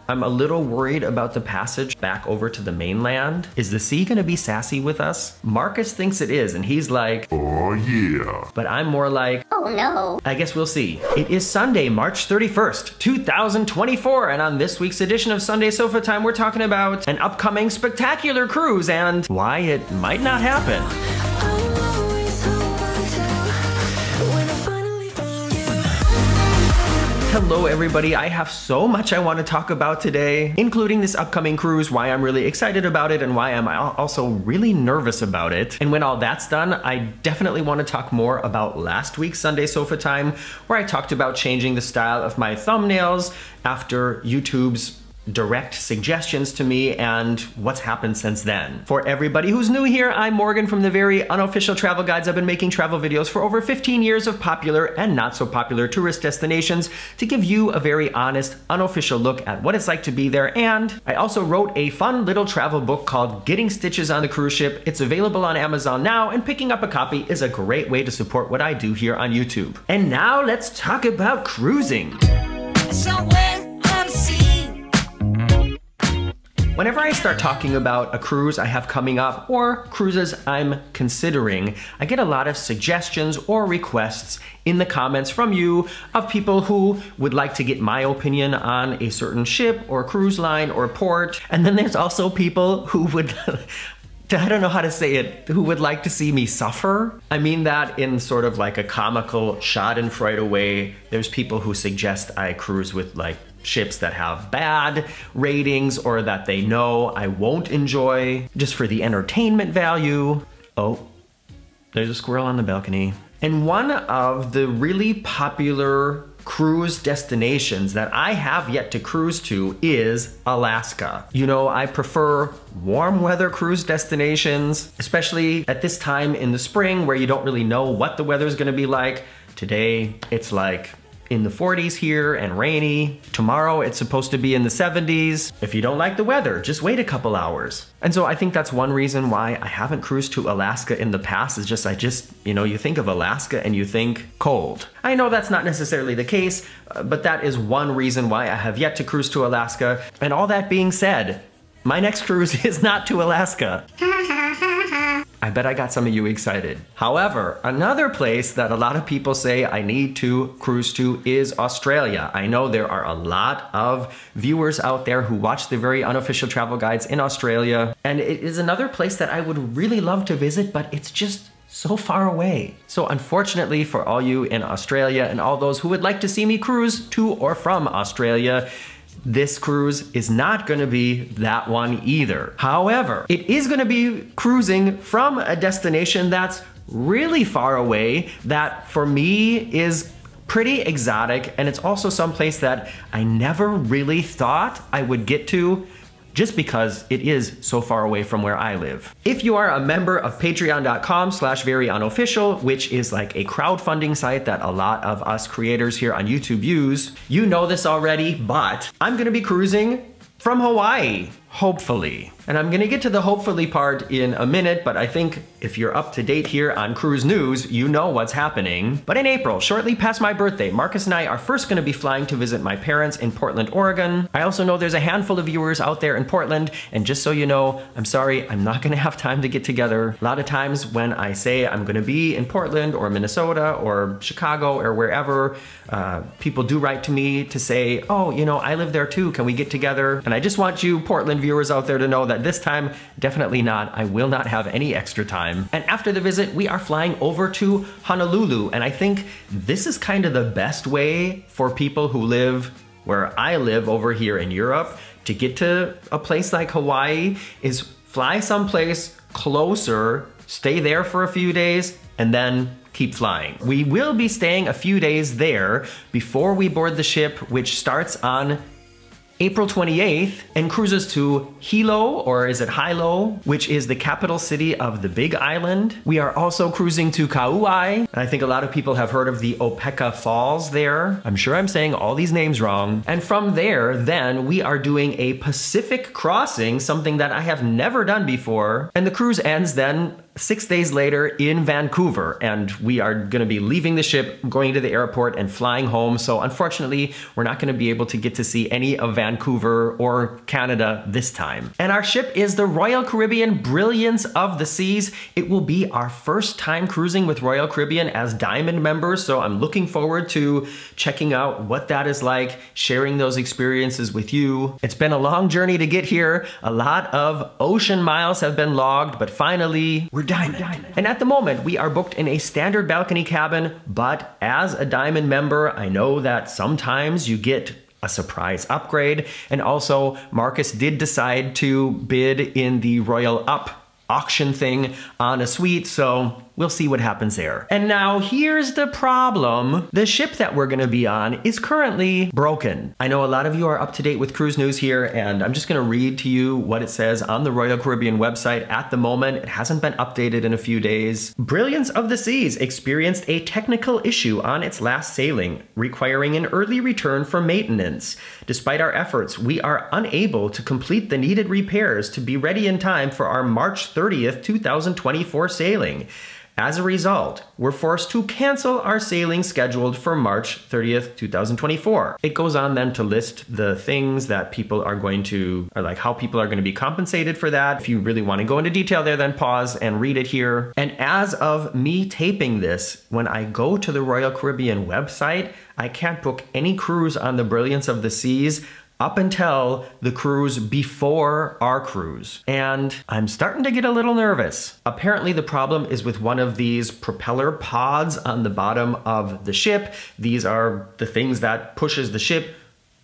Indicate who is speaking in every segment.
Speaker 1: I'm a little worried about the passage back over to the mainland. Is the sea gonna be sassy with us? Marcus thinks it is, and he's like, oh yeah. But I'm more like, oh no. I guess we'll see. It is Sunday, March 31st, 2024, and on this week's edition of Sunday Sofa Time, we're talking about an upcoming spectacular cruise and why it might not happen. Hello everybody, I have so much I want to talk about today, including this upcoming cruise, why I'm really excited about it, and why I'm also really nervous about it. And when all that's done, I definitely want to talk more about last week's Sunday Sofa Time, where I talked about changing the style of my thumbnails after YouTube's direct suggestions to me and what's happened since then. For everybody who's new here, I'm Morgan from the Very Unofficial Travel Guides. I've been making travel videos for over 15 years of popular and not so popular tourist destinations to give you a very honest, unofficial look at what it's like to be there. And I also wrote a fun little travel book called Getting Stitches on the Cruise Ship. It's available on Amazon now, and picking up a copy is a great way to support what I do here on YouTube. And now let's talk about cruising. Whenever I start talking about a cruise I have coming up or cruises I'm considering, I get a lot of suggestions or requests in the comments from you of people who would like to get my opinion on a certain ship or cruise line or port. And then there's also people who would I don't know how to say it, who would like to see me suffer. I mean that in sort of like a comical schadenfreude way. There's people who suggest I cruise with like ships that have bad ratings or that they know I won't enjoy just for the entertainment value. Oh, there's a squirrel on the balcony. And one of the really popular cruise destinations that I have yet to cruise to is Alaska. You know, I prefer warm weather cruise destinations, especially at this time in the spring where you don't really know what the weather's gonna be like. Today, it's like in the 40s here and rainy. Tomorrow it's supposed to be in the 70s. If you don't like the weather, just wait a couple hours. And so I think that's one reason why I haven't cruised to Alaska in the past, is you know, you think of Alaska and you think cold. I know that's not necessarily the case, but that is one reason why I have yet to cruise to Alaska. And all that being said, my next cruise is not to Alaska. I bet I got some of you excited. However, another place that a lot of people say I need to cruise to is Australia. I know there are a lot of viewers out there who watch the Very Unofficial Travel Guides in Australia, and it is another place that I would really love to visit, but it's just so far away. So unfortunately for all you in Australia and all those who would like to see me cruise to or from Australia, this cruise is not going to be that one either. However, it is going to be cruising from a destination that's really far away, that for me is pretty exotic, and it's also someplace that I never really thought I would get to, just because it is so far away from where I live. If you are a member of patreon.com/veryunofficial, which is like a crowdfunding site that a lot of us creators here on YouTube use, you know this already, but I'm gonna be cruising from Hawaii, hopefully. And I'm gonna get to the hopefully part in a minute, but I think if you're up to date here on cruise news, you know what's happening. But in April, shortly past my birthday, Marcus and I are first gonna be flying to visit my parents in Portland, Oregon. I also know there's a handful of viewers out there in Portland, and just so you know, I'm sorry, I'm not gonna have time to get together. A lot of times when I say I'm gonna be in Portland or Minnesota or Chicago or wherever, people do write to me to say, oh, you know, I live there too, can we get together? And I just want you Portland viewers out there to know that this time, definitely not. I will not have any extra time. And after the visit, we are flying over to Honolulu. And I think this is kind of the best way for people who live where I live over here in Europe to get to a place like Hawaii, is fly someplace closer, stay there for a few days, and then keep flying. We will be staying a few days there before we board the ship, which starts on April 28th and cruises to Hilo, or is it Hilo, which is the capital city of the Big Island. We are also cruising to Kauai, and I think a lot of people have heard of the Opeka Falls there. I'm sure I'm saying all these names wrong. And from there, then, we are doing a Pacific crossing, something that I have never done before, and the cruise ends then 6 days later in Vancouver, and we are going to be leaving the ship, going to the airport, and flying home. So unfortunately, we're not going to be able to get to see any of Vancouver or Canada this time. And our ship is the Royal Caribbean Brilliance of the Seas. It will be our first time cruising with Royal Caribbean as Diamond members, so I'm looking forward to checking out what that is like, sharing those experiences with you. It's been a long journey to get here. A lot of ocean miles have been logged, but finally, we're Diamond. And at the moment, we are booked in a standard balcony cabin, but as a Diamond member, I know that sometimes you get a surprise upgrade, and also Marcus did decide to bid in the Royal Up auction thing on a suite, so we'll see what happens there. And now here's the problem. The ship that we're gonna be on is currently broken. I know a lot of you are up to date with cruise news here, and I'm just gonna read to you what it says on the Royal Caribbean website at the moment. It hasn't been updated in a few days. Brilliance of the Seas experienced a technical issue on its last sailing, requiring an early return for maintenance. Despite our efforts, we are unable to complete the needed repairs to be ready in time for our March 30th, 2024 sailing. As a result, we're forced to cancel our sailing scheduled for March 30th, 2024. It goes on then to list the things that people are going to, or like how people are going to be compensated for that. If you really want to go into detail there, then pause and read it here. And as of me taping this, when I go to the Royal Caribbean website, I can't book any cruise on the Brilliance of the Seas up until the cruise before our cruise. And I'm starting to get a little nervous. Apparently the problem is with one of these propeller pods on the bottom of the ship. These are the things that pushes the ship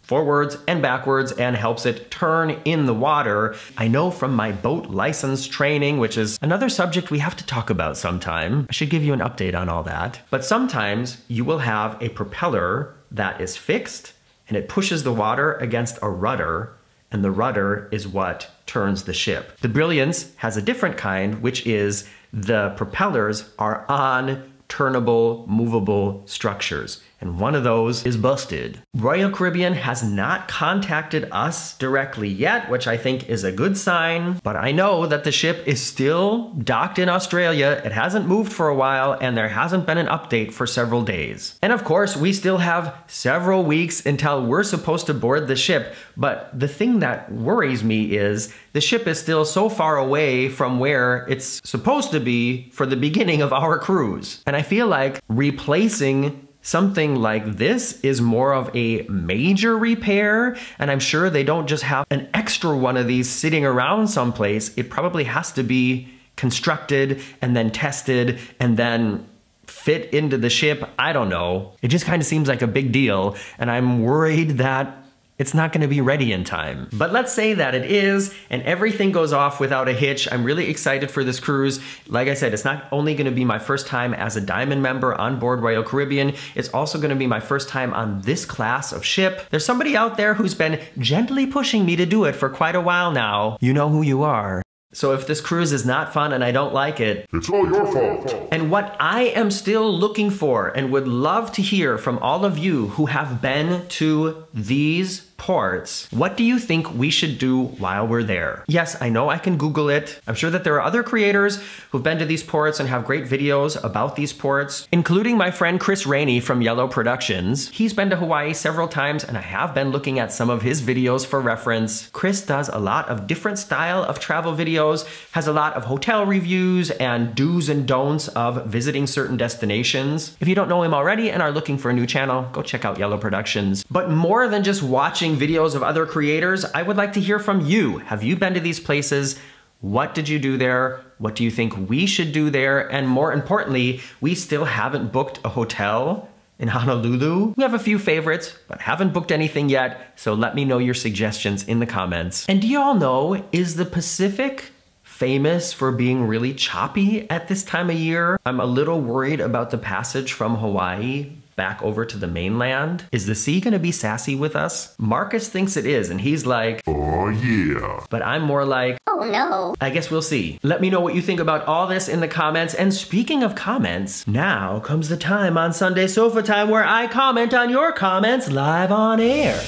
Speaker 1: forwards and backwards and helps it turn in the water. I know from my boat license training, which is another subject we have to talk about sometime. I should give you an update on all that. But sometimes you will have a propeller that is fixed and it pushes the water against a rudder, and the rudder is what turns the ship. The Brilliance has a different kind, which is the propellers are on turnable, movable structures, and one of those is busted. Royal Caribbean has not contacted us directly yet, which I think is a good sign, but I know that the ship is still docked in Australia. It hasn't moved for a while, and there hasn't been an update for several days. And of course, we still have several weeks until we're supposed to board the ship, but the thing that worries me is the ship is still so far away from where it's supposed to be for the beginning of our cruise. And I feel like replacing something like this is more of a major repair, and I'm sure they don't just have an extra one of these sitting around someplace. It probably has to be constructed and then tested and then fit into the ship. I don't know. It just kind of seems like a big deal, and I'm worried that it's not going to be ready in time. But let's say that it is, and everything goes off without a hitch. I'm really excited for this cruise. Like I said, it's not only going to be my first time as a Diamond member on board Royal Caribbean, it's also going to be my first time on this class of ship. There's somebody out there who's been gently pushing me to do it for quite a while now. You know who you are. So if this cruise is not fun and I don't like it,
Speaker 2: it's all your fault.
Speaker 1: And what I am still looking for and would love to hear from all of you who have been to these ports, what do you think we should do while we're there? Yes, I know I can Google it. I'm sure that there are other creators who've been to these ports and have great videos about these ports, including my friend Chris Rainey from Yellow Productions. He's been to Hawaii several times, and I have been looking at some of his videos for reference. Chris does a lot of different style of travel videos, has a lot of hotel reviews and do's and don'ts of visiting certain destinations. If you don't know him already and are looking for a new channel, go check out Yellow Productions. But more than just watching videos of other creators, I would like to hear from you. Have you been to these places? What did you do there? What do you think we should do there? And more importantly, we still haven't booked a hotel in Honolulu. We have a few favorites, but haven't booked anything yet. So let me know your suggestions in the comments. And do y'all know, is the Pacific famous for being really choppy at this time of year? I'm a little worried about the passage from Hawaii back over to the mainland. Is the sea gonna be sassy with us? Marcus thinks it is, and he's like,
Speaker 2: oh yeah.
Speaker 1: But I'm more like,
Speaker 3: oh no.
Speaker 1: I guess we'll see. Let me know what you think about all this in the comments. And speaking of comments, now comes the time on Sunday Sofa Time where I comment on your comments live on air.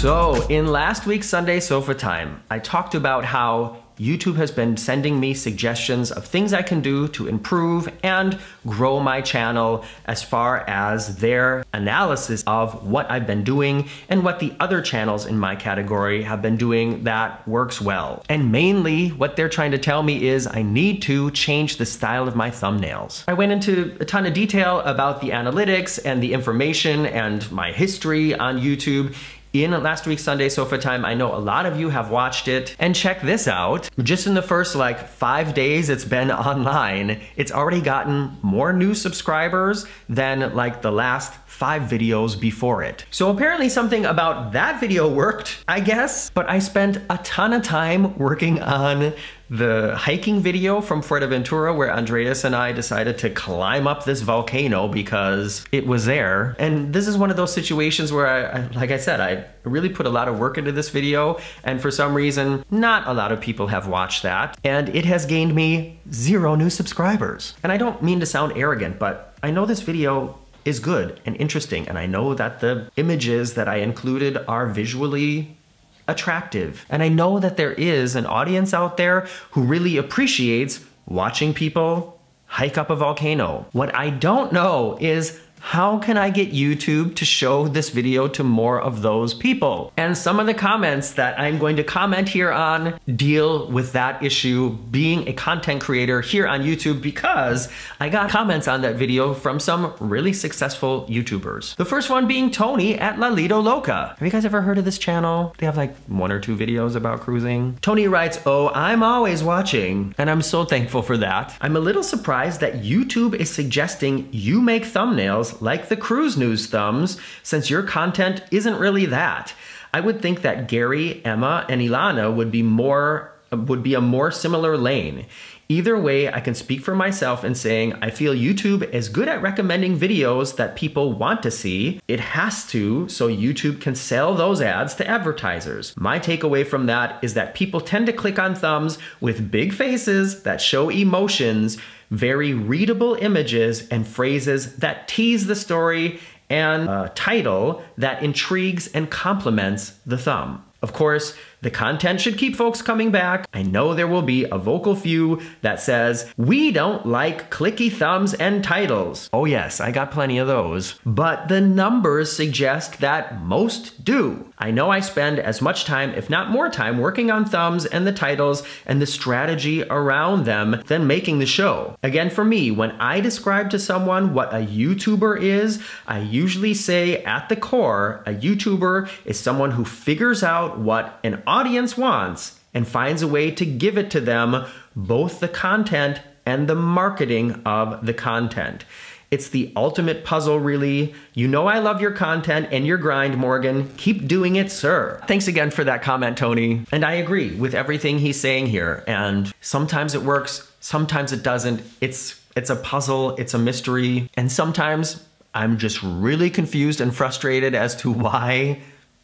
Speaker 1: So, in last week's Sunday Sofa Time, I talked about how YouTube has been sending me suggestions of things I can do to improve and grow my channel as far as their analysis of what I've been doing and what the other channels in my category have been doing that works well. And mainly what they're trying to tell me is I need to change the style of my thumbnails. I went into a ton of detail about the analytics and the information and my history on YouTube in last week's Sunday Sofa Time. I know a lot of you have watched it, and check this out. Just in the first like 5 days it's been online, it's already gotten more new subscribers than like the last 5 videos before it. So apparently something about that video worked, I guess, but I spent a ton of time working on the hiking video from Fuerteventura where Andreas and I decided to climb up this volcano because it was there. And this is one of those situations where like I said, I really put a lot of work into this video, and for some reason, not a lot of people have watched that, and it has gained me 0 new subscribers. And I don't mean to sound arrogant, but I know this video is good and interesting, and I know that the images that I included are visually attractive. And I know that there is an audience out there who really appreciates watching people hike up a volcano. What I don't know is how can I get YouTube to show this video to more of those people? And some of the comments that I'm going to comment here on deal with that issue, being a content creator here on YouTube, because I got comments on that video from some really successful YouTubers. The first one being Tony at La Lido Loca. Have you guys ever heard of this channel? They have like 1 or 2 videos about cruising. Tony writes, "Oh, I'm always watching," and I'm so thankful for that. I'm a little surprised that YouTube is suggesting you make thumbnails like the cruise news thumbs, since your content isn't really that. I would think that Gary, Emma, and Ilana would be a more similar lane. Either way, I can speak for myself in saying I feel YouTube is good at recommending videos that people want to see. It has to, so YouTube can sell those ads to advertisers. My takeaway from that is that people tend to click on thumbs with big faces that show emotions, very readable images, and phrases that tease the story, and a title that intrigues and complements the thumb. Of course, the content should keep folks coming back. I know there will be a vocal few that says, "We don't like clicky thumbs and titles." Oh yes, I got plenty of those. But the numbers suggest that most do. I know I spend as much time, if not more time, working on thumbs and the titles and the strategy around them than making the show. Again, for me, when I describe to someone what a YouTuber is, I usually say at the core, a YouTuber is someone who figures out what an audience wants and finds a way to give it to them, both the content and the marketing of the content. It's the ultimate puzzle, really. You know I love your content and your grind, Morgan. Keep doing it, sir. Thanks again for that comment, Tony. And I agree with everything he's saying here. And sometimes it works, sometimes it doesn't. It's a puzzle, it's a mystery. And sometimes I'm just really confused and frustrated as to why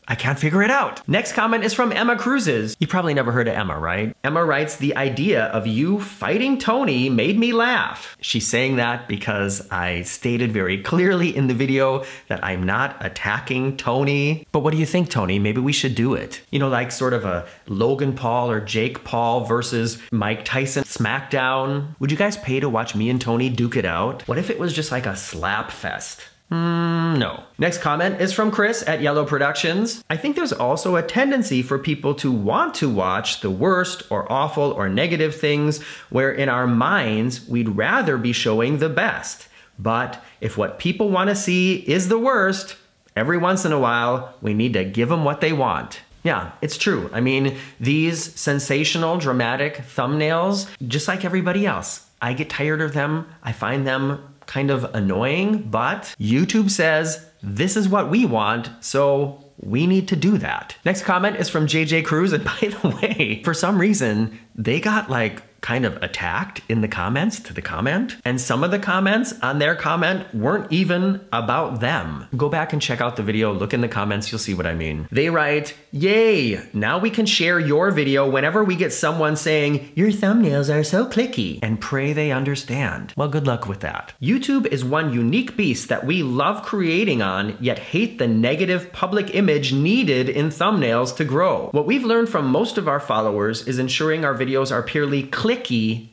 Speaker 1: I can't figure it out. Next comment is from Emma Cruises. You probably never heard of Emma, right? Emma writes, "The idea of you fighting Tony made me laugh." She's saying that because I stated very clearly in the video that I'm not attacking Tony. But what do you think, Tony? Maybe we should do it. You know, like sort of a Logan Paul or Jake Paul versus Mike Tyson SmackDown. Would you guys pay to watch me and Tony duke it out? What if it was just like a slap fest? No. Next comment is from Chris at Yellow Productions. "I think there's also a tendency for people to want to watch the worst or awful or negative things, where in our minds we'd rather be showing the best. But if what people want to see is the worst, every once in a while we need to give them what they want." Yeah, it's true. I mean, these sensational, dramatic thumbnails, just like everybody else, I get tired of them. I find them kind of annoying, but YouTube says this is what we want, so we need to do that. Next comment is from JJ Cruz, and by the way, for some reason, they got like kind of attacked in the comments to the comment. And some of the comments on their comment weren't even about them. Go back and check out the video, look in the comments, you'll see what I mean. They write, "Yay, now we can share your video whenever we get someone saying, 'Your thumbnails are so clicky,' and pray they understand." Well, good luck with that. YouTube is one unique beast that we love creating on, yet hate the negative public image needed in thumbnails to grow. What we've learned from most of our followers is ensuring our videos are purely clicky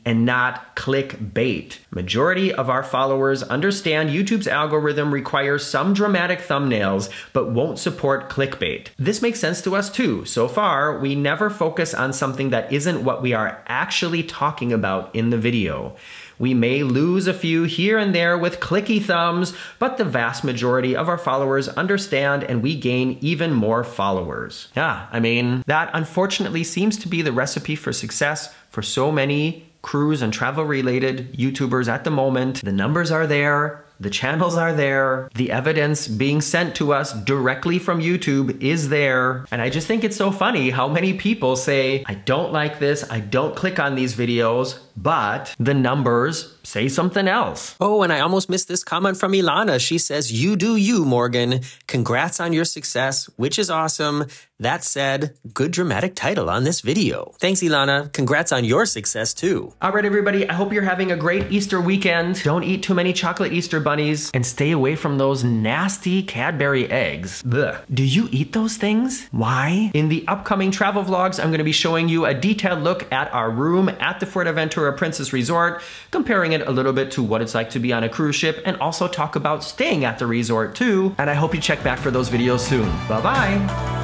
Speaker 1: and not clickbait. Majority of our followers understand YouTube's algorithm requires some dramatic thumbnails, but won't support clickbait. This makes sense to us too. So far, we never focus on something that isn't what we are actually talking about in the video. We may lose a few here and there with clicky thumbs, but the vast majority of our followers understand and we gain even more followers. Yeah, I mean, that unfortunately seems to be the recipe for success for so many cruise and travel related YouTubers at the moment. The numbers are there. The channels are there. The evidence being sent to us directly from YouTube is there. And I just think it's so funny how many people say, "I don't like this, I don't click on these videos," but the numbers say something else. Oh, and I almost missed this comment from Ilana. She says, "You do you, Morgan. Congrats on your success, which is awesome. That said, good dramatic title on this video." Thanks, Ilana. Congrats on your success too. All right, everybody. I hope you're having a great Easter weekend. Don't eat too many chocolate Easter bunnies and stay away from those nasty Cadbury eggs. Blech. Do you eat those things? Why? In the upcoming travel vlogs, I'm going to be showing you a detailed look at our room at the Fuerteventura Princess Resort, comparing it a little bit to what it's like to be on a cruise ship, and also talk about staying at the resort too. And I hope you check back for those videos soon. Bye-bye.